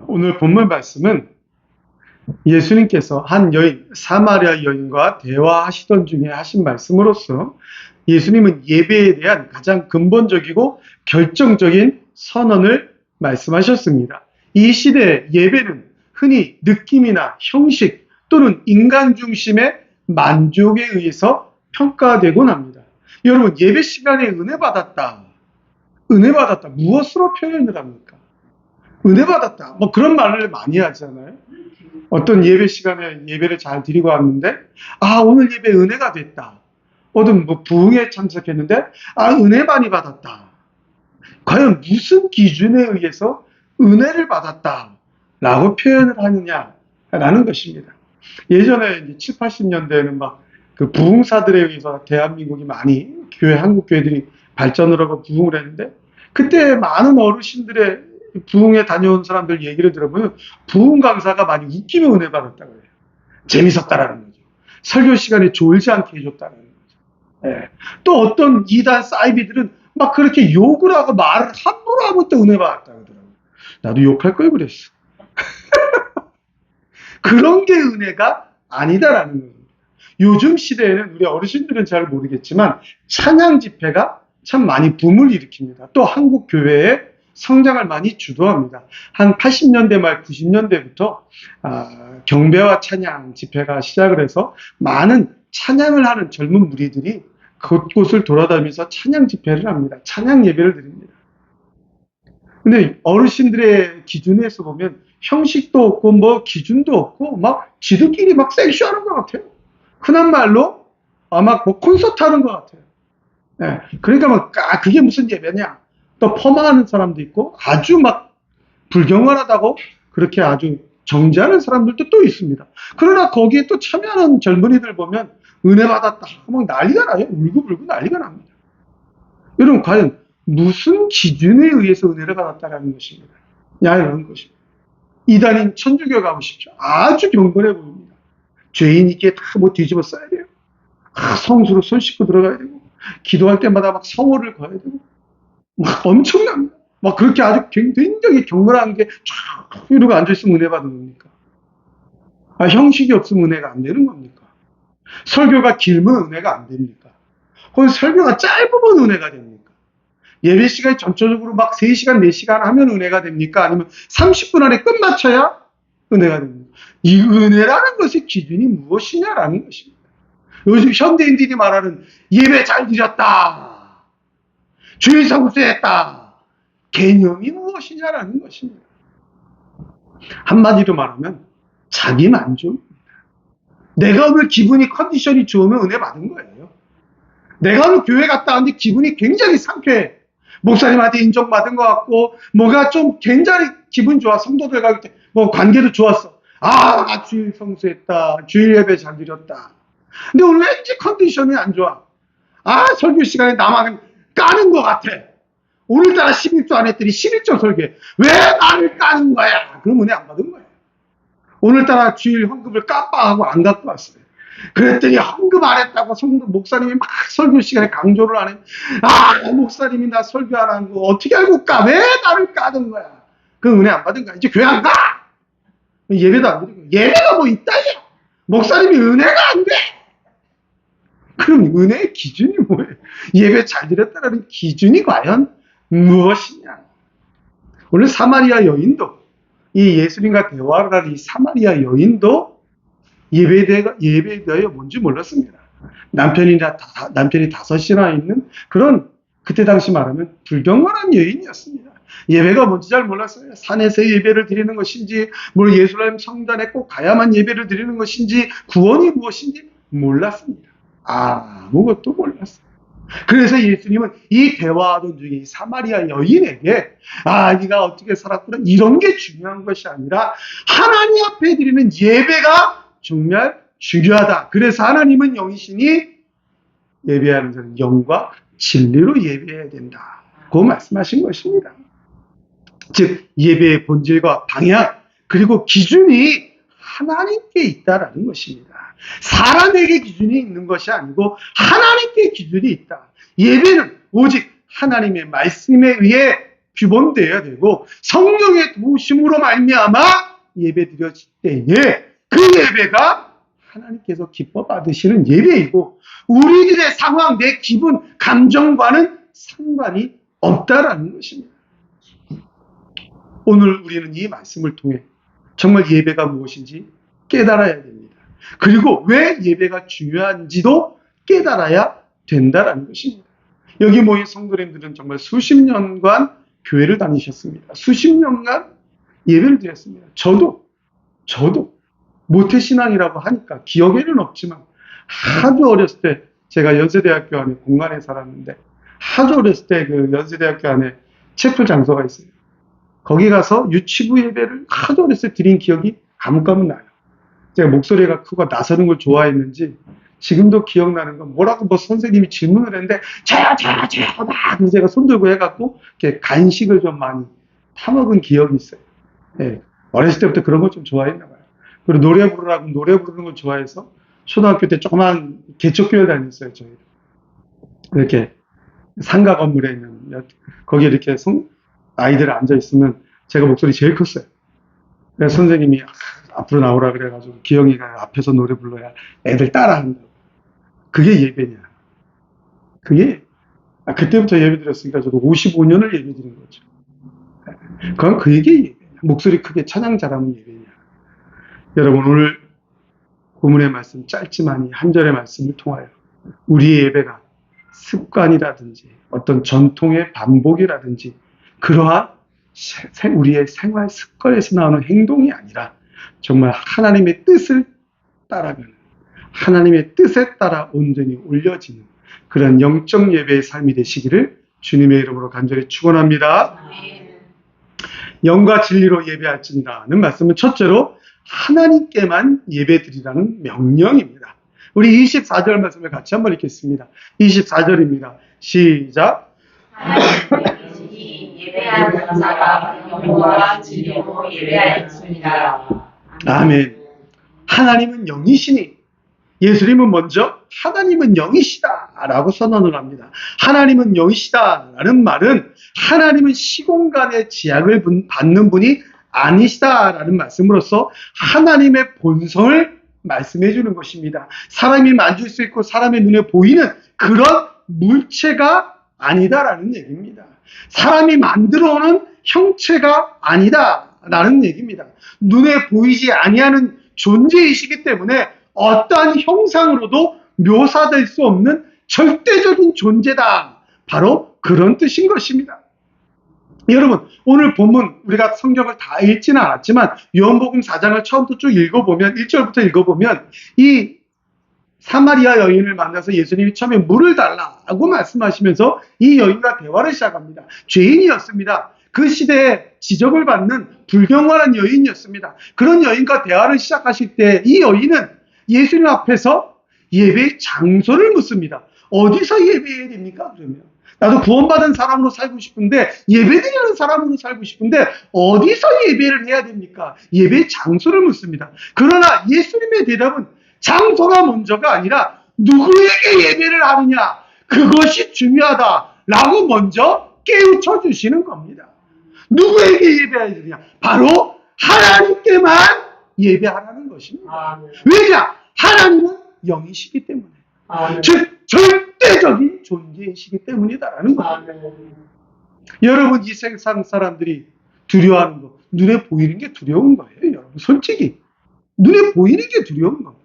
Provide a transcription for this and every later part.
오늘 본문 말씀은 예수님께서 한 여인, 사마리아 여인과 대화하시던 중에 하신 말씀으로서 예수님은 예배에 대한 가장 근본적이고 결정적인 선언을 말씀하셨습니다. 이 시대의 예배는 흔히 느낌이나 형식 또는 인간 중심의 만족에 의해서 평가되곤 합니다. 여러분, 예배 시간에 은혜 받았다. 은혜 받았다. 무엇으로 표현을 합니까? 은혜 받았다. 뭐 그런 말을 많이 하잖아요. 어떤 예배 시간에 예배를 잘 드리고 왔는데, 오늘 예배 은혜가 됐다. 어떤 뭐 부흥에 참석했는데, 은혜 많이 받았다. 과연 무슨 기준에 의해서 은혜를 받았다. 라고 표현을 하느냐라는 것입니다. 예전에 7, 80년대에는 막 그 부흥사들에 의해서 대한민국이 많이 한국 교회들이 발전을 하고 부흥을 했는데, 그때 많은 어르신들의 부흥에 다녀온 사람들 얘기를 들어보면 부흥 강사가 많이 웃기며 은혜 받았다고 해요. 재밌었다라는 거죠. 설교 시간에 졸지 않게 해줬다는 거죠. 예. 또 어떤 이단 사이비들은 막 그렇게 욕을 하고 말을 함부로 하고 또 은혜 받았다고 하더라고요. 나도 욕할 걸 그랬어. 그런 게 은혜가 아니다라는 거예요. 요즘 시대에는 우리 어르신들은 잘 모르겠지만 찬양 집회가 참 많이 붐을 일으킵니다. 또 한국 교회에 성장을 많이 주도합니다. 한 80년대 말 90년대부터 경배와 찬양 집회가 시작을 해서 많은 찬양을 하는 젊은 무리들이 곳곳을 돌아다니면서 찬양 집회를 합니다. 찬양 예배를 드립니다. 근데 어르신들의 기준에서 보면 형식도 없고 뭐 기준도 없고 막 지들끼리 막 섹시하는 것 같아요. 흔한 말로 막 뭐 콘서트 하는 것 같아요. 네. 그러니까 막 그게 무슨 예배냐? 또 폄하하는 사람도 있고 아주 막 불경건하다고 그렇게 아주 정죄하는 사람들도 또 있습니다. 그러나 거기에 또 참여하는 젊은이들 보면 은혜 받았다 막 난리가 나요. 울고불고 난리가 납니다. 여러분, 과연 무슨 기준에 의해서 은혜를 받았다라는 것입니다. 이런 것입니다. 이단인 천주교 가보십시오. 아주 경건해 보입니다. 죄인 있게 다 뭐 뒤집어 써야 돼요. 성수로 손 씻고 들어가야 되고 기도할 때마다 막 성호를 거야 되고 막 엄청납니다. 막 그렇게 아주 굉장히 경건한 게 쫙 이러고 앉아있으면 은혜 받은 겁니까? 형식이 없으면 은혜가 안 되는 겁니까? 설교가 길면 은혜가 안 됩니까? 혹은 설교가 짧으면 은혜가 됩니까? 예배 시간이 전체적으로 막 3시간, 4시간 하면 은혜가 됩니까? 아니면 30분 안에 끝마쳐야 은혜가 됩니까? 이 은혜라는 것의 기준이 무엇이냐라는 것입니다. 요즘 현대인들이 말하는 예배 잘 드렸다. 주일 성수했다. 개념이 무엇이냐라는 것입니다. 한마디로 말하면 자기 만족입니다. 내가 오늘 기분이 컨디션이 좋으면 은혜 받은 거예요. 내가 오늘 교회 갔다 왔는데 기분이 굉장히 상쾌해. 목사님한테 인정받은 것 같고 뭐가 좀 굉장히 기분 좋아. 성도들과 뭐 관계도 좋았어. 나 주일 성수했다. 주일 예배 잘 드렸다. 근데 오늘 왠지 컨디션이 안 좋아. 설교 시간에 나만 까는 것 같아. 오늘따라 11조 안 했더니 11조 설교해. 왜 나를 까는 거야? 그럼 은혜 안 받은 거야. 오늘따라 주일 헌금을 깜빡하고 안 갖고 왔어요. 그랬더니 헌금 안 했다고 성도 목사님이 막 설교 시간에 강조를 안 해. 목사님이 나 설교 안 한 거 어떻게 알고 까? 왜 나를 까는 거야? 그럼 은혜 안 받은 거야. 이제 교회 안 가. 예배도 안 드리고. 예배가 뭐 있다냐? 목사님이 은혜가 안 돼. 그럼 은혜의 기준이 뭐예요? 예배 잘 드렸다는 기준이 과연 무엇이냐? 오늘 사마리아 여인도 이 예수님과 대화를 하는 이 사마리아 여인도 예배에 대하여 뭔지 몰랐습니다. 남편이 5이나 있는 그런 그때 당시 말하면 불경건한 여인이었습니다. 예배가 뭔지 잘 몰랐어요. 산에서 예배를 드리는 것인지, 예루살렘 성단에 꼭 가야만 예배를 드리는 것인지, 구원이 무엇인지 몰랐습니다. 아무것도 몰랐어요. 그래서 예수님은 이 대화하던 중에 사마리아 여인에게 네가 어떻게 살았구나 이런 게 중요한 것이 아니라 하나님 앞에 드리는 예배가 정말 중요하다. 그래서 하나님은 영이시니 예배하는 자는 영과 진리로 예배해야 된다. 그 말씀하신 것입니다. 즉 예배의 본질과 방향 그리고 기준이 하나님께 있다라는 것입니다. 사람에게 기준이 있는 것이 아니고 하나님께 기준이 있다. 예배는 오직 하나님의 말씀에 의해 규범되어야 되고 성령의 도우심으로 말미암아 예배 드려질 때에 그 예배가 하나님께서 기뻐 받으시는 예배이고 우리들의 상황, 내 기분, 감정과는 상관이 없다라는 것입니다. 오늘 우리는 이 말씀을 통해 정말 예배가 무엇인지 깨달아야 됩니다. 그리고 왜 예배가 중요한지도 깨달아야 된다라는 것입니다. 여기 모인 성도님들은 정말 수십 년간 교회를 다니셨습니다. 수십 년간 예배를 드렸습니다. 저도 모태신앙이라고 하니까 기억에는 없지만 아주 어렸을 때 제가 연세대학교 안에 공간에 살았는데 아주 어렸을 때 그 연세대학교 안에 채플 장소가 있어요. 거기 가서 유치부 예배를 아주 어렸을 때 드린 기억이 가물가물 나요. 제가 목소리가 크고 나서는 걸 좋아했는지 지금도 기억나는 건 뭐라고 선생님이 질문을 했는데 저요 막 제가 손 들고 해갖고 이렇게 간식을 좀 많이 타먹은 기억이 있어요. 예, 어렸을 때부터 그런 걸 좀 좋아했나 봐요. 그리고 노래 부르는 걸 좋아해서 초등학교 때 조그만 개척교회 다녔어요. 저희 이렇게 상가 건물에 있는 거기에 이렇게 아이들 앉아 있으면 제가 목소리 제일 컸어요. 그래서 선생님이 앞으로 나오라 그래가지고 기영이가 앞에서 노래 불러야 애들 따라한다고. 그게 예배냐? 그때부터 예배 드렸으니까 저도 55년을 예배 드린 거죠. 그건 그게 예배냐? 목소리 크게 찬양 잘하면 예배냐? 여러분 오늘 본문의 말씀 짧지만 한 절의 말씀을 통하여 우리의 예배가 습관이라든지 어떤 전통의 반복이라든지 그러한 우리의 생활 습관에서 나오는 행동이 아니라 정말 하나님의 뜻을 따라가는 하나님의 뜻에 따라 온전히 올려지는 그런 영적 예배의 삶이 되시기를 주님의 이름으로 간절히 축원합니다. 영과 진리로 예배할지니라는 말씀은 첫째로 하나님께만 예배드리라는 명령입니다. 우리 24절 말씀을 같이 한번 읽겠습니다. 24절입니다. 시작. 하나님의 예배하는 자가 영과 진리로 예배할지니라. 아멘. 하나님은 영이시니 예수님은 먼저 하나님은 영이시다 라고 선언을 합니다. 하나님은 영이시다 라는 말은 하나님은 시공간의 제약을 받는 분이 아니시다 라는 말씀으로써 하나님의 본성을 말씀해 주는 것입니다. 사람이 만질 수 있고 사람의 눈에 보이는 그런 물체가 아니다라는 얘기입니다. 사람이 만들어오는 형체가 아니다라는 얘기입니다. 눈에 보이지 아니하는 존재이시기 때문에 어떠한 형상으로도 묘사될 수 없는 절대적인 존재다. 바로 그런 뜻인 것입니다. 여러분 오늘 본문 우리가 성경을 다 읽지는 않았지만 요한복음 4장을 처음부터 쭉 읽어보면 1절부터 읽어보면 이 사마리아 여인을 만나서 예수님이 처음에 물을 달라고 말씀하시면서 이 여인과 대화를 시작합니다. 죄인이었습니다. 그 시대에 지적을 받는 불경건한 여인이었습니다. 그런 여인과 대화를 시작하실 때 이 여인은 예수님 앞에서 예배의 장소를 묻습니다. 어디서 예배해야 됩니까? 그러면 나도 구원받은 사람으로 살고 싶은데 예배드리는 사람으로 살고 싶은데 어디서 예배를 해야 됩니까? 예배의 장소를 묻습니다. 그러나 예수님의 대답은 장소가 먼저가 아니라 누구에게 예배를 하느냐 그것이 중요하다라고 먼저 깨우쳐 주시는 겁니다. 누구에게 예배해야 되느냐? 바로 하나님께만 예배하라는 것입니다. 왜냐? 하나님은 영이시기 때문에 즉 절대적인 존재이시기 때문이다라는 겁니다. 여러분 이 세상 사람들이 두려워하는 거 눈에 보이는 게 두려운 거예요. 여러분 솔직히 눈에 보이는 게 두려운 겁니다.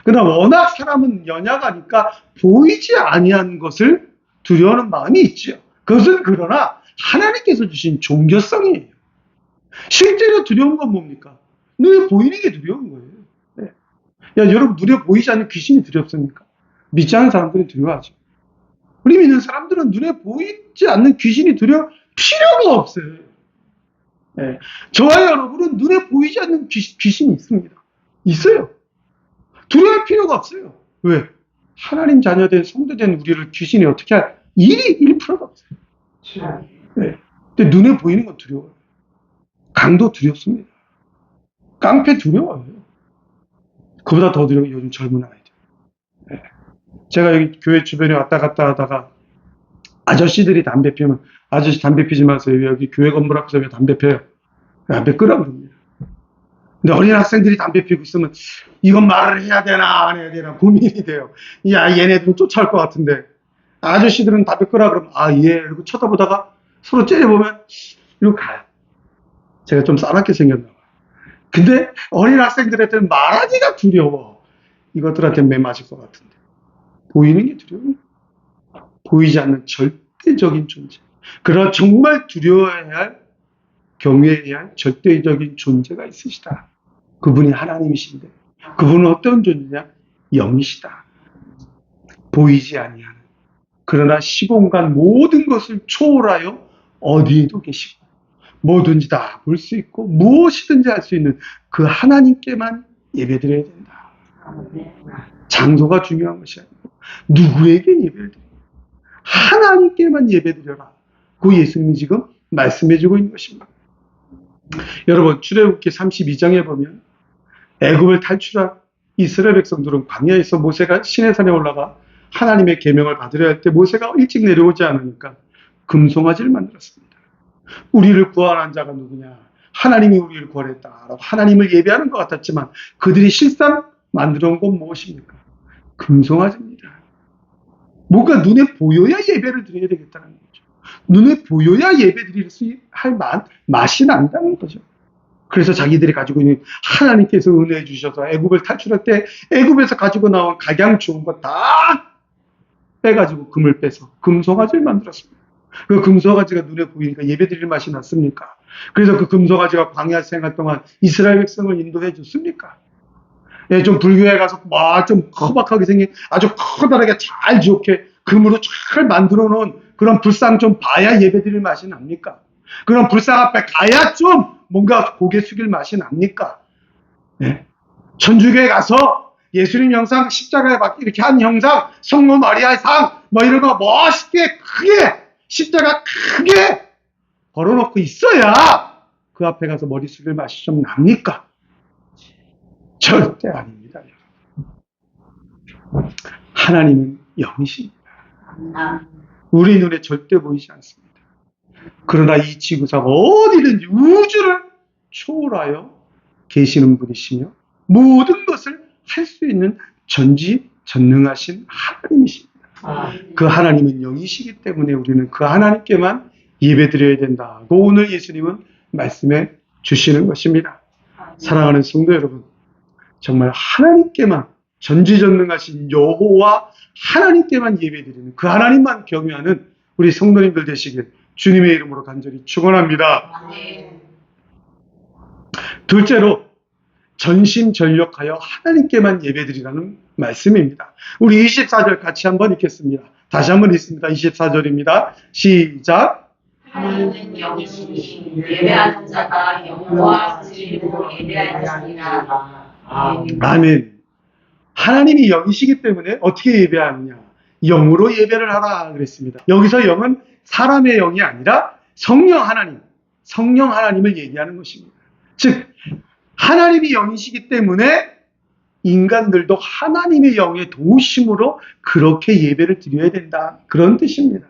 그러나 워낙 사람은 연약하니까 보이지 아니한 것을 두려워하는 마음이 있죠. 그것은 그러나 하나님께서 주신 종교성이에요. 실제로 두려운 건 뭡니까? 눈에 보이는 게 두려운 거예요. 네. 야, 여러분 눈에 보이지 않는 귀신이 두렵습니까? 믿지 않는 사람들은 두려워하죠. 우리 믿는 사람들은 눈에 보이지 않는 귀신이 두려울 필요가 없어요. 네. 저와 여러분은 눈에 보이지 않는 귀신이 있습니다. 있어요. 두려울 필요가 없어요. 왜? 하나님 자녀된 성도된 우리를 귀신이 어떻게 할 일이 1%가 없어요. 네. 근데 눈에 보이는 건 두려워요. 강도 두렵습니다. 깡패 두려워요. 그보다 더 두려워요. 요즘 젊은 아이들. 네. 제가 여기 교회 주변에 왔다 갔다 하다가 아저씨들이 담배 피우면 아저씨 담배 피지 마세요. 여기 교회 건물 앞에서 왜 담배 피워요? 담배 끄라고 그럽니다. 근데 어린 학생들이 담배 피우고 있으면 이건 말을 해야 되나 안 해야 되나 고민이 돼요. 야, 얘네들은 쫓아올 것 같은데 아저씨들은 담배 끄라 그러면 아, 예. 이러고 쳐다보다가 서로 째려보면 이러고 가요. 제가 좀 싸납게 생겼나 봐요. 근데 어린 학생들한테는 말하기가 두려워. 이것들한테 매 맞을 것 같은데. 보이는 게 두려워요. 보이지 않는 절대적인 존재. 그러나 정말 두려워해야 할, 경외해야 할 절대적인 존재가 있으시다. 그분이 하나님이신데 그분은 어떤 존재냐? 영이시다. 보이지 아니하는. 그러나 시공간 모든 것을 초월하여 어디에도 계시고 뭐든지 다 볼 수 있고 무엇이든지 할 수 있는 그 하나님께만 예배드려야 된다. 장소가 중요한 것이 아니고 누구에게 예배를 드려요? 하나님께만 예배드려라. 그 예수님이 지금 말씀해주고 있는 것입니다. 여러분 출애굽기 32장에 보면 애굽을 탈출한 이스라엘 백성들은 광야에서 모세가 시내산에 올라가 하나님의 계명을 받으려 할 때 모세가 일찍 내려오지 않으니까 금송아지를 만들었습니다. 우리를 구원한 자가 누구냐? 하나님이 우리를 구원했다. 하나님을 예배하는 것 같았지만 그들이 실상 만들어 온 건 무엇입니까? 금송아지입니다. 뭔가 눈에 보여야 예배를 드려야 되겠다는 거죠. 눈에 보여야 예배 드릴 수 할 맛이 난다는 거죠. 그래서 자기들이 가지고 있는 하나님께서 은혜해 주셔서 애굽을 탈출할 때 애굽에서 가지고 나온 각양 좋은 거 다 빼가지고 금을 빼서 금송아지를 만들었습니다. 그 금송아지가 눈에 보이니까 예배 드릴 맛이 났습니까? 그래서 그 금송아지가 광야 생활 동안 이스라엘 백성을 인도해 줬습니까? 예, 좀 불교에 가서 좀 커박하게 생긴 아주 커다랗게 잘 좋게 금으로 잘 만들어 놓은 그런 불상 좀 봐야 예배 드릴 맛이 납니까? 그런 불상 앞에 가야 좀 뭔가 고개 숙일 맛이 납니까? 예? 천주교에 가서 예수님 형상, 십자가에 막 이렇게 한 형상, 성모 마리아의 상, 뭐 이런 거 멋있게 크게 십자가 크게 걸어놓고 있어야 그 앞에 가서 머리 숙일 맛이 좀 납니까? 절대 아닙니다. 하나님은 영이십니다. 우리 눈에 절대 보이지 않습니다. 그러나 이 지구상 어디든지 우주를 초월하여 계시는 분이시며 모든 것을 할 수 있는 전지전능하신 하나님이십니다. 그 하나님은 영이시기 때문에 우리는 그 하나님께만 예배드려야 된다고 오늘 예수님은 말씀해 주시는 것입니다. 사랑하는 성도 여러분, 정말 하나님께만 전지전능하신 여호와 하나님께만 예배드리는 그 하나님만 경외하는 우리 성도님들 되시길 주님의 이름으로 간절히 축원합니다. 둘째로 전심전력하여 하나님께만 예배드리라는 말씀입니다. 우리 24절 같이 한번 읽겠습니다. 다시 한번 읽습니다. 24절입니다. 시작. 하나님은 영이시니 예배하는 자가 영과 진리로 예배할지니라. 아멘. 하나님이 영이시기 때문에 어떻게 예배하느냐? 영으로 예배를 하라 그랬습니다. 여기서 영은 사람의 영이 아니라 성령 하나님을 얘기하는 것입니다. 즉 하나님이 영이시기 때문에 인간들도 하나님의 영의 도우심으로 그렇게 예배를 드려야 된다. 그런 뜻입니다.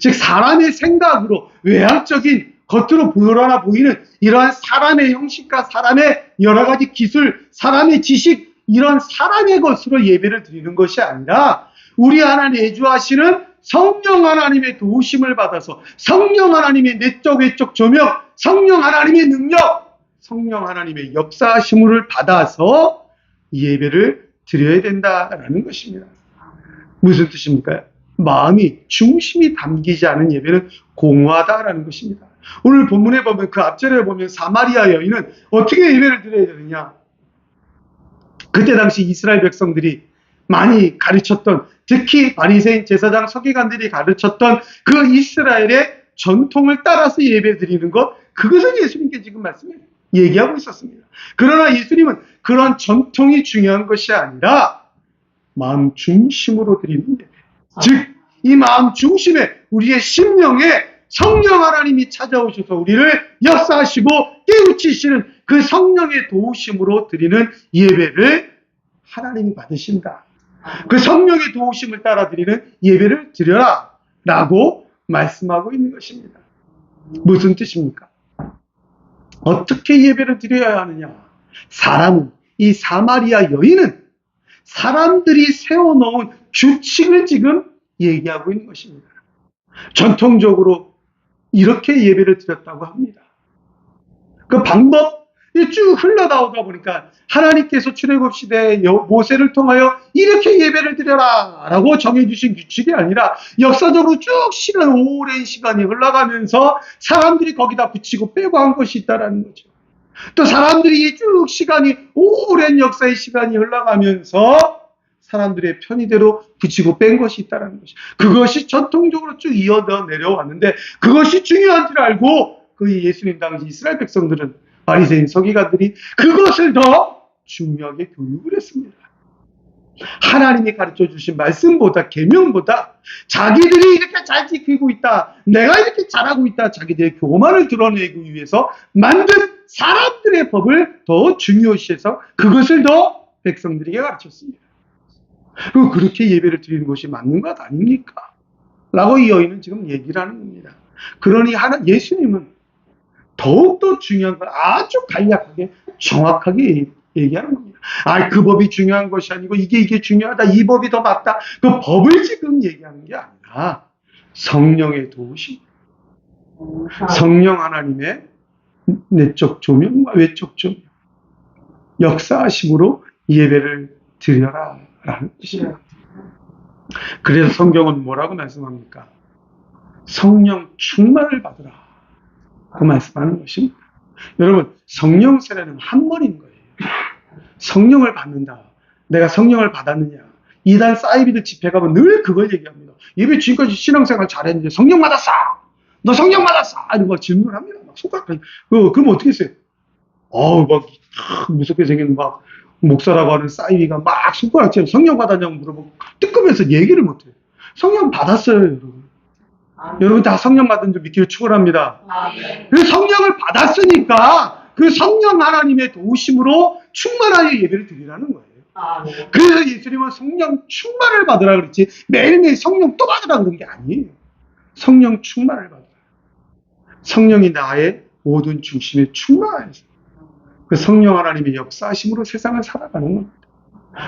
즉 사람의 생각으로 외향적인 겉으로 보여나 보이는 이러한 사람의 형식과 사람의 여러 가지 기술, 사람의 지식, 이런 사람의 것으로 예배를 드리는 것이 아니라 우리 하나 내주하시는 성령 하나님의 도우심을 받아서 성령 하나님의 내적 외적 조명, 성령 하나님의 능력, 성령 하나님의 역사하심을 받아서 예배를 드려야 된다라는 것입니다. 무슨 뜻입니까? 마음이 중심이 담기지 않은 예배는 공허하다라는 것입니다. 오늘 본문에 보면 그 앞절에 보면 사마리아 여인은 어떻게 예배를 드려야 되느냐? 그때 당시 이스라엘 백성들이 많이 가르쳤던, 특히 바리새인 제사장 서기관들이 가르쳤던 그 이스라엘의 전통을 따라서 예배 드리는 것, 그것을 예수님께 지금 얘기하고 있었습니다. 그러나 예수님은 그런 전통이 중요한 것이 아니라 마음 중심으로 드리는 예배. 즉, 이 마음 중심에 우리의 심령에 성령 하나님이 찾아오셔서 우리를 역사하시고 깨우치시는 그 성령의 도우심으로 드리는 예배를 하나님이 받으신다. 그 성령의 도우심을 따라 드리는 예배를 드려라 라고 말씀하고 있는 것입니다. 무슨 뜻입니까? 어떻게 예배를 드려야 하느냐? 사람은, 이 사마리아 여인은 사람들이 세워놓은 규칙을 지금 얘기하고 있는 것입니다. 전통적으로 이렇게 예배를 드렸다고 합니다. 그 방법이 쭉 흘러나오다 보니까 하나님께서 출애굽 시대에 모세를 통하여 이렇게 예배를 드려라 라고 정해주신 규칙이 아니라 역사적으로 쭉 오랜 시간이 흘러가면서 사람들이 거기다 붙이고 빼고 한 것이 있다는 거죠. 또 사람들이 쭉 오랜 역사의 시간이 흘러가면서 사람들의 편의대로 붙이고 뺀 것이 있다는 것이, 그것이 전통적으로 쭉 이어져 내려왔는데, 그것이 중요한 줄 알고 그 예수님 당시 이스라엘 백성들은, 바리새인 서기관들이 그것을 더 중요하게 교육을 했습니다. 하나님이 가르쳐 주신 말씀보다, 계명보다 자기들이 이렇게 잘 지키고 있다, 내가 이렇게 잘하고 있다, 자기들의 교만을 드러내기 위해서 만든 사람들의 법을 더 중요시해서 그것을 더 백성들에게 가르쳤습니다. 그리고 그렇게 예배를 드리는 것이 맞는 것 아닙니까? 라고 이 여인은 지금 얘기를 하는 겁니다. 그러니 예수님은 더욱더 중요한 걸 아주 간략하게 정확하게 얘기하는 겁니다. 그 법이 중요한 것이 아니고 이게 중요하다, 이 법이 더 맞다, 그 법을 지금 얘기하는 게 아니라 성령의 도우심, 성령 하나님의 내적 조명과 외적 조명, 역사하심으로 예배를 드려라 라는 뜻이에요. 그래서 성경은 뭐라고 말씀합니까? 성령 충만을 받으라 그 말씀하는 것입니다. 여러분, 성령 세례는 한 번인 거예요. 성령을 받는다, 내가 성령을 받았느냐, 이단 사이비들 집회 가면 늘 그걸 얘기합니다. 예배 지금까지 신앙생활 잘했는데 성령 받았어, 너 성령 받았어, 이런 거 질문을 합니다. 막 손가락, 그럼 어떻게 했어요? 막 무섭게 생긴 막 목사라고 하는 사이비가 막 손가락질 성령 받았냐고 물어보고 뜨끔해서 얘기를 못해요. 성령 받았어요, 여러분. 여러분 다 성령 받은 줄 믿기를 축원합니다. 그 성령을 받았으니까 그 성령 하나님의 도우심으로 충만하여 예배를 드리라는 거예요. 그래서 예수님은 성령 충만을 받으라 그랬지 매일매일 성령 또 받으라 그런 게 아니에요. 성령 충만을 받으라. 성령이 나의 모든 중심에 충만해서 그 성령 하나님의 역사하심으로 세상을 살아가는 겁니다.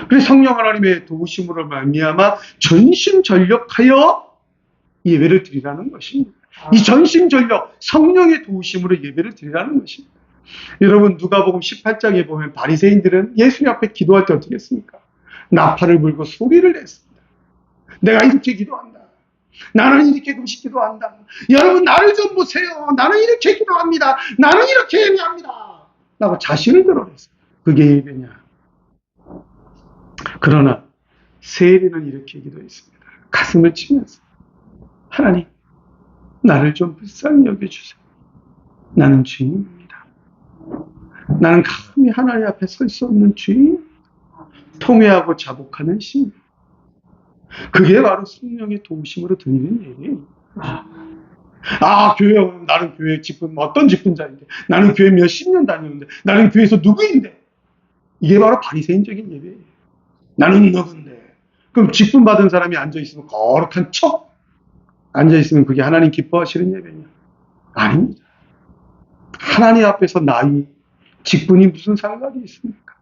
그래서 성령 하나님의 도우심으로 말미암아 전심전력하여 예배를 드리라는 것입니다. 이 전심전력, 성령의 도우심으로 예배를 드리라는 것입니다. 여러분, 누가복음 18장에 보면 바리새인들은 예수님 앞에 기도할 때 어떻게 했습니까? 나팔을 불고 소리를 냈습니다. 내가 이렇게 기도한다, 나는 이렇게 금식 기도한다, 여러분 나를 좀 보세요, 나는 이렇게 기도합니다, 나는 이렇게 예배합니다 라고 자신을 드러냈어요. 그게 예배냐? 그러나 세리는 이렇게 기도했습니다. 가슴을 치면서, 하나님, 나를 좀 불쌍히 여겨주세요. 나는 주인입니다. 나는 감히 하나님 앞에 설 수 없는 주인, 통회하고 자복하는 신. 그게 바로 성령의 도우심으로 드리는 예배예요. 교회, 나는 교회 직분, 어떤 직분자인데, 나는 교회 몇십 년 다녔는데, 나는 교회에서 누구인데, 이게 바로 바리새인적인 예배예요. 나는 누군데. 그럼 직분 받은 사람이 앉아있으면 거룩한 척 앉아있으면 그게 하나님 기뻐하시는 예배냐? 아닙니다. 하나님 앞에서 나이, 직분이 무슨 상관이 있습니까?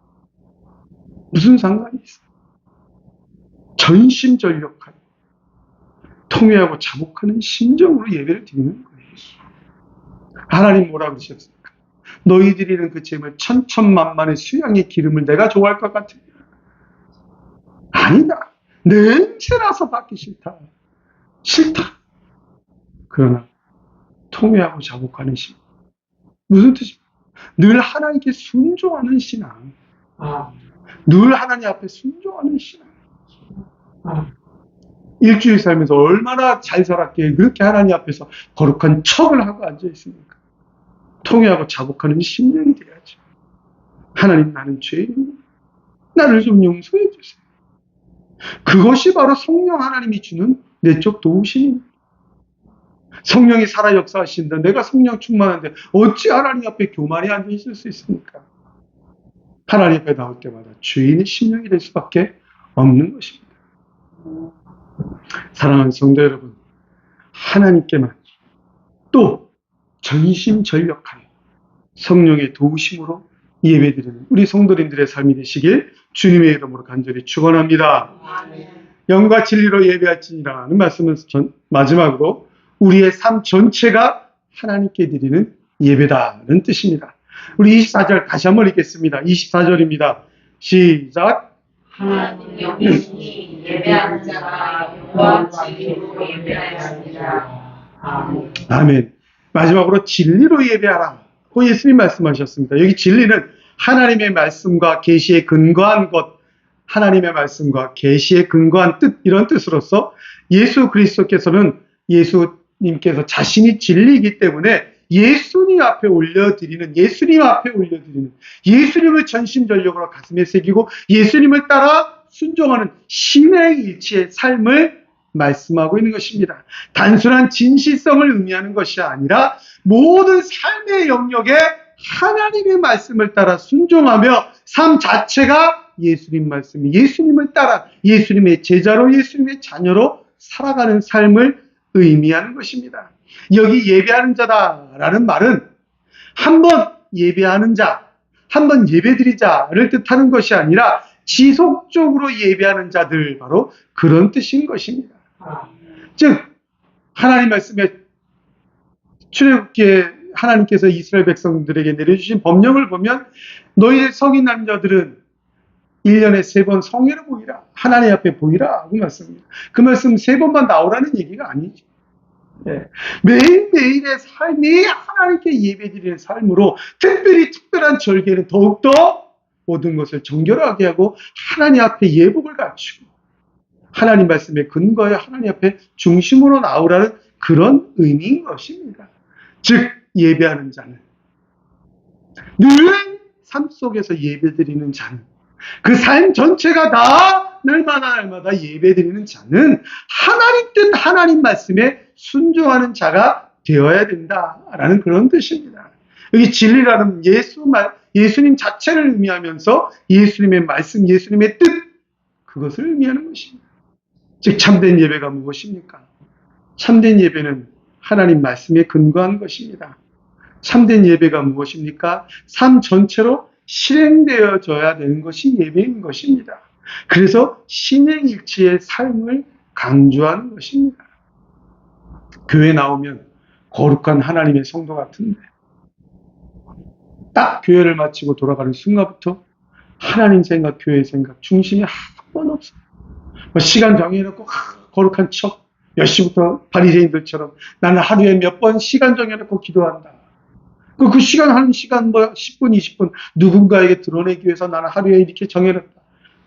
무슨 상관이 있어요? 전심전력하여 통회하고 자복하는 심정으로 예배를 드리는 거예요. 하나님 뭐라고 그러셨습니까? 너희 드리는 그 제물 천천만만의 수양의 기름을 내가 좋아할 것 같으냐? 아니다. 냄새나서 받기 싫다. 그러나 통회하고 자복하는 신. 무슨 뜻입니까? 늘 하나님께 순종하는 신앙. 늘 하나님 앞에 순종하는 신앙. 일주일 살면서 얼마나 잘 살았기에 그렇게 하나님 앞에서 거룩한 척을 하고 앉아있습니까? 통회하고 자복하는 심령이 돼야죠. 하나님, 나는 죄인입니다. 나를 좀 용서해 주세요. 그것이 바로 성령 하나님이 주는 내적 도우심입니다. 성령이 살아 역사하신다. 내가 성령 충만한데 어찌 하나님 앞에 교만히 앉아있을 수 있습니까? 하나님 앞에 나올 때마다 죄인의 심령이 될 수밖에 없는 것입니다. 사랑하는 성도 여러분, 하나님께만 또 전심전력하여 성령의 도우심으로 예배드리는 우리 성도님들의 삶이 되시길 주님의 이름으로 간절히 축원합니다. 영과 진리로 예배할지니라는 말씀은 마지막으로 우리의 삶 전체가 하나님께 드리는 예배다는 뜻입니다. 우리 24절 다시 한번 읽겠습니다. 24절입니다. 시작. 하나님 영이시니 예배하는 자가 영과 진리로 예배하였습니다. 아멘. 아멘. 마지막으로 진리로 예배하라. 고 예수님 말씀하셨습니다. 여기 진리는 하나님의 말씀과 계시에 근거한 것, 하나님의 말씀과 계시에 근거한 뜻, 이런 뜻으로서 예수 그리스도께서는 예수님께서 자신이 진리이기 때문에 예수님 앞에 올려드리는, 예수님을 전심전력으로 가슴에 새기고 예수님을 따라 순종하는 신행일치의 삶을 말씀하고 있는 것입니다. 단순한 진실성을 의미하는 것이 아니라 모든 삶의 영역에 하나님의 말씀을 따라 순종하며 삶 자체가 예수님 말씀, 예수님을 따라 예수님의 제자로 예수님의 자녀로 살아가는 삶을 의미하는 것입니다. 여기 예배하는 자다라는 말은 한번 예배하는 자, 한번 예배드리자를 뜻하는 것이 아니라 지속적으로 예배하는 자들, 바로 그런 뜻인 것입니다. 즉 하나님 말씀에 출애굽기에 하나님께서 이스라엘 백성들에게 내려주신 법령을 보면 너희 성인 남자들은 1년에 3번 성회를 보이라, 하나님 앞에 보이라 하고 말씀합니다. 그 말씀 3번만 나오라는 얘기가 아니죠. 매일매일의 삶이 하나님께 예배드리는 삶으로 특별히 특별한 절개는 더욱더 모든 것을 정결하게 하고 하나님 앞에 예복을 갖추고 하나님 말씀에 근거해 하나님 앞에 중심으로 나오라는 그런 의미인 것입니다. 즉 예배하는 자는, 늘 삶 속에서 예배드리는 자는, 그 삶 전체가 다 날마다 예배드리는 자는 하나님 뜻, 하나님 말씀에 순종하는 자가 되어야 된다라는 그런 뜻입니다. 여기 진리라는 예수님 자체를 의미하면서 예수님의 말씀, 예수님의 뜻, 그것을 의미하는 것입니다. 즉 참된 예배가 무엇입니까? 참된 예배는 하나님 말씀에 근거한 것입니다. 참된 예배가 무엇입니까? 삶 전체로 실행되어져야 되는 것이 예배인 것입니다. 그래서 신행일치의 삶을 강조하는 것입니다. 교회 나오면 거룩한 하나님의 성도 같은데 딱 교회를 마치고 돌아가는 순간부터 하나님 생각, 교회 생각 중심이 한 번 없어요. 시간 정해놓고 거룩한 척, 몇 시부터 바리새인들처럼 나는 하루에 몇 번 시간 정해놓고 기도한다. 그 시간, 한 시간, 10분, 20분 누군가에게 드러내기 위해서 나는 하루에 이렇게 정해놨다.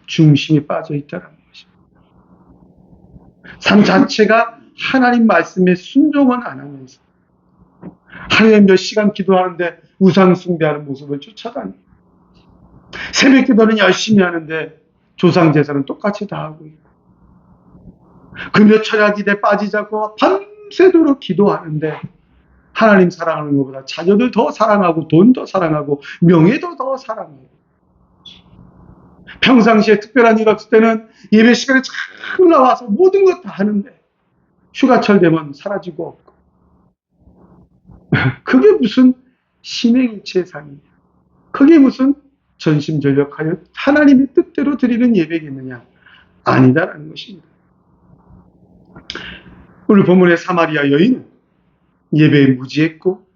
중심이 빠져있다는 것입니다. 삶 자체가 하나님 말씀에 순종은 안 하면서 하루에 몇 시간 기도하는데 우상 숭배하는 모습을 쫓아다니고, 새벽 기도는 열심히 하는데 조상 제사는 똑같이 다 하고 있고, 금요 철야기대 빠지자고 밤새도록 기도하는데 하나님 사랑하는 것보다 자녀들 더 사랑하고 돈 더 사랑하고 명예도 더 사랑해요. 평상시에 특별한 일 없을 때는 예배 시간에 잘 나와서 모든 것 다 하는데 휴가철 되면 사라지고 없고, 그게 무슨 신행일치의 삶이냐, 그게 무슨 전심전력하여 하나님의 뜻대로 드리는 예배겠느냐? 아니다라는 것입니다. 오늘 본문의 사마리아 여인은 예배에 무지했고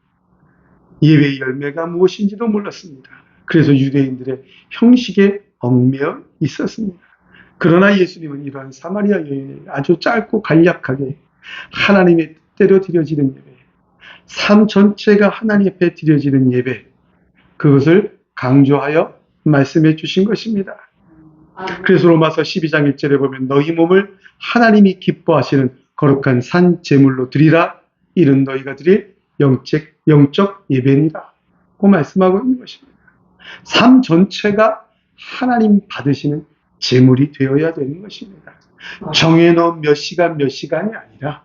예배의 열매가 무엇인지도 몰랐습니다. 그래서 유대인들의 형식에 얽매여 있었습니다. 그러나 예수님은 이러한 사마리아 여인을 아주 짧고 간략하게 하나님의 뜻대로 드려지는 예배, 삶 전체가 하나님 앞에 드려지는 예배, 그것을 강조하여 말씀해 주신 것입니다. 그래서 로마서 12장 1절에 보면 너희 몸을 하나님이 기뻐하시는 거룩한 산 제물로 드리라, 이는 너희가 드릴 영적 예배니라 고 말씀하고 있는 것입니다. 삶 전체가 하나님 받으시는 제물이 되어야 되는 것입니다. 정해놓은 몇 시간이 아니라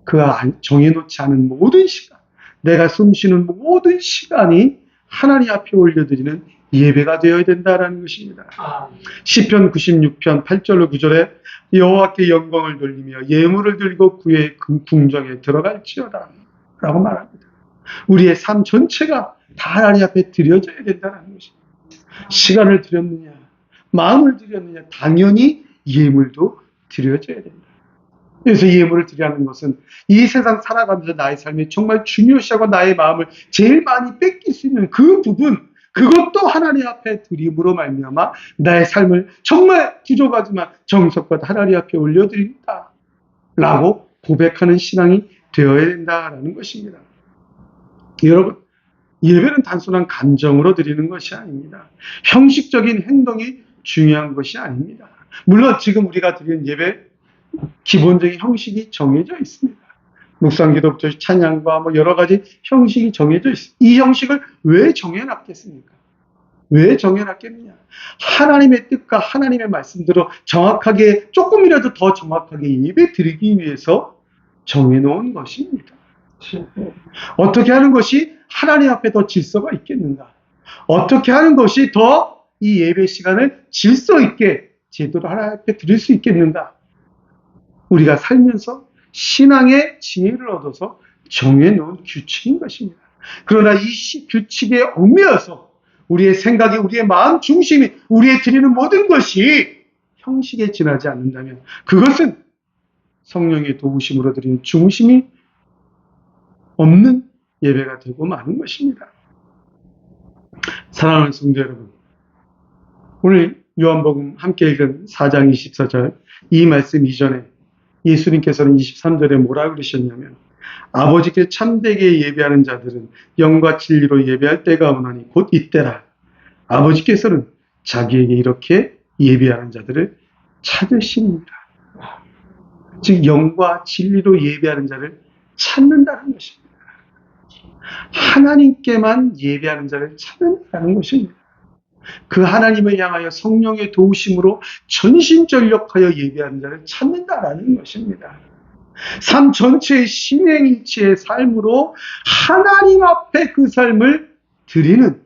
그 정해놓지 않은 모든 시간, 내가 숨쉬는 모든 시간이 하나님 앞에 올려드리는 예배가 되어야 된다라는 것입니다. 시편 96편 8절로 9절에 여호와께 영광을 돌리며 예물을 들고 그의 궁정에 들어갈지어다 라고 말합니다. 우리의 삶 전체가 다 하나님 앞에 드려져야 된다는 것입니다. 시간을 드렸느냐, 마음을 드렸느냐, 당연히 예물도 드려져야 된다. 그래서 예물을 드리라는 것은 이 세상 살아가면서 나의 삶이 정말 중요시하고 나의 마음을 제일 많이 뺏길 수 있는 그 부분, 그것도 하나님 앞에 드림으로 말미암아 나의 삶을 정말 부족하지만 정성껏 하나님 앞에 올려드린다 라고 고백하는 신앙이 되어야 된다라는 것입니다. 여러분, 예배는 단순한 감정으로 드리는 것이 아닙니다. 형식적인 행동이 중요한 것이 아닙니다. 물론 지금 우리가 드리는 예배 기본적인 형식이 정해져 있습니다. 묵상기도부터 찬양과 뭐 여러 가지 형식이 정해져 있습니다. 이 형식을 왜 정해놨겠습니까? 왜 정해놨겠느냐? 하나님의 뜻과 하나님의 말씀대로 정확하게, 조금이라도 더 정확하게 예배 드리기 위해서 정해놓은 것입니다. 어떻게 하는 것이 하나님 앞에 더 질서가 있겠는가? 어떻게 하는 것이 더 이 예배 시간을 질서 있게 제대로 하나님 앞에 드릴 수 있겠는가? 우리가 살면서 신앙의 지혜를 얻어서 정해놓은 규칙인 것입니다. 그러나 이 규칙에 얽매여서 우리의 생각이, 우리의 마음 중심이, 우리의 드리는 모든 것이 형식에 지나지 않는다면 그것은 성령의 도우심으로 드리는 중심이 없는 예배가 되고 마는 것입니다. 사랑하는 성도 여러분, 오늘 요한복음 함께 읽은 4장 24절 이 말씀 이전에 예수님께서는 23절에 뭐라 그러셨냐면 아버지께 참되게 예배하는 자들은 영과 진리로 예배할 때가 오나니 곧 이때라. 아버지께서는 자기에게 이렇게 예배하는 자들을 찾으십니다. 즉 영과 진리로 예배하는 자를 찾는다는 것입니다. 하나님께만 예배하는 자를 찾는다는 것입니다. 그 하나님을 향하여 성령의 도우심으로 전심전력하여 예배하는 자를 찾는다라는 것입니다. 삶 전체의 신행일치의 삶으로 하나님 앞에 그 삶을 드리는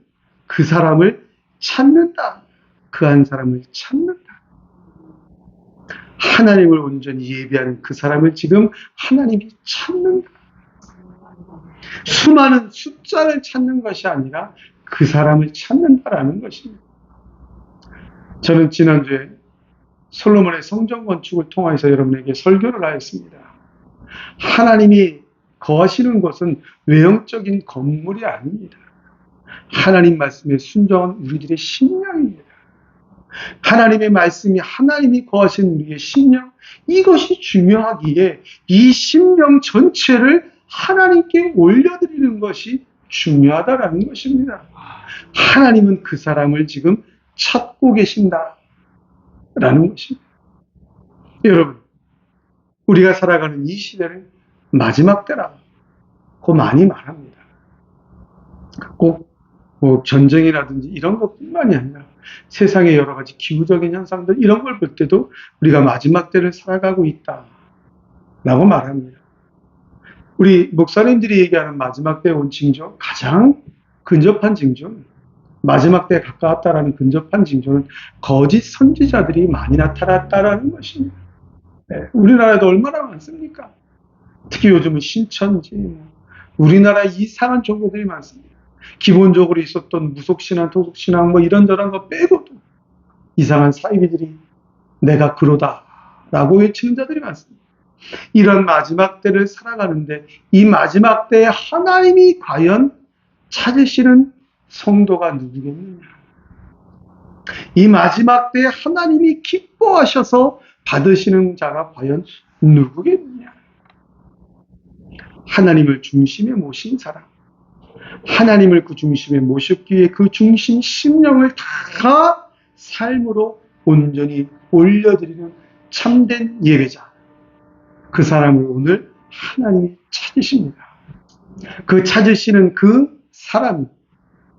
그 사람을 찾는다. 그 한 사람을 찾는다. 하나님을 온전히 예배하는 그 사람을 지금 하나님이 찾는다. 수많은 숫자를 찾는 것이 아니라 그 사람을 찾는다라는 것입니다. 저는 지난주에 솔로몬의 성전 건축을 통해서 여러분에게 설교를 하였습니다. 하나님이 거하시는 곳은 외형적인 건물이 아닙니다. 하나님 말씀에 순종한 우리들의 심령입니다. 하나님의 말씀이 하나님이 거하시는 우리의 심령, 이것이 중요하기에 이 심령 전체를 하나님께 올려드리는 것이 중요하다라는 것입니다. 하나님은 그 사람을 지금 찾고 계신다라는 것입니다. 여러분, 우리가 살아가는 이 시대를 마지막 때라고 많이 말합니다. 꼭 뭐 전쟁이라든지 이런 것뿐만이 아니라 세상의 여러 가지 기후적인 현상들 이런 걸 볼 때도 우리가 마지막 때를 살아가고 있다라고 말합니다. 우리 목사님들이 얘기하는 마지막 때의 온 징조, 가장 근접한 징조는, 마지막 때에 가까웠다라는 근접한 징조는 거짓 선지자들이 많이 나타났다라는 것입니다. 네, 우리나라에도 얼마나 많습니까? 특히 요즘은 신천지, 우리나라에 이상한 종교들이 많습니다. 기본적으로 있었던 무속신앙, 토속신앙 뭐 이런저런 거 빼고도 이상한 사이비들이 내가 그러다 라고 외치는 자들이 많습니다. 이런 마지막 때를 살아가는데 이 마지막 때에 하나님이 과연 찾으시는 성도가 누구겠느냐? 이 마지막 때에 하나님이 기뻐하셔서 받으시는 자가 과연 누구겠느냐? 하나님을 중심에 모신 사람, 하나님을 그 중심에 모셨기 위해 그 중심 심령을 다 삶으로 온전히 올려드리는 참된 예배자, 그 사람을 오늘 하나님이 찾으십니다. 그 찾으시는 그 사람이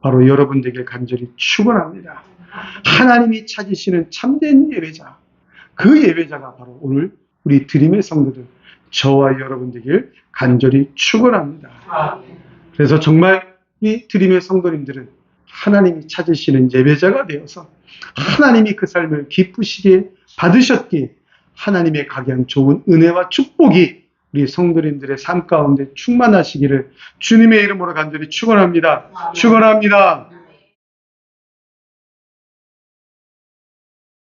바로 여러분들에게 간절히 축원합니다. 하나님이 찾으시는 참된 예배자, 그 예배자가 바로 오늘 우리 드림의 성도들, 저와 여러분들에게 간절히 축원합니다. 그래서 정말 이 드림의 성도님들은 하나님이 찾으시는 예배자가 되어서 하나님이 그 삶을 기쁘시게 받으셨기에 하나님의 각양 좋은 은혜와 축복이 우리 성도님들의 삶 가운데 충만하시기를 주님의 이름으로 간절히 축원합니다. 축원합니다.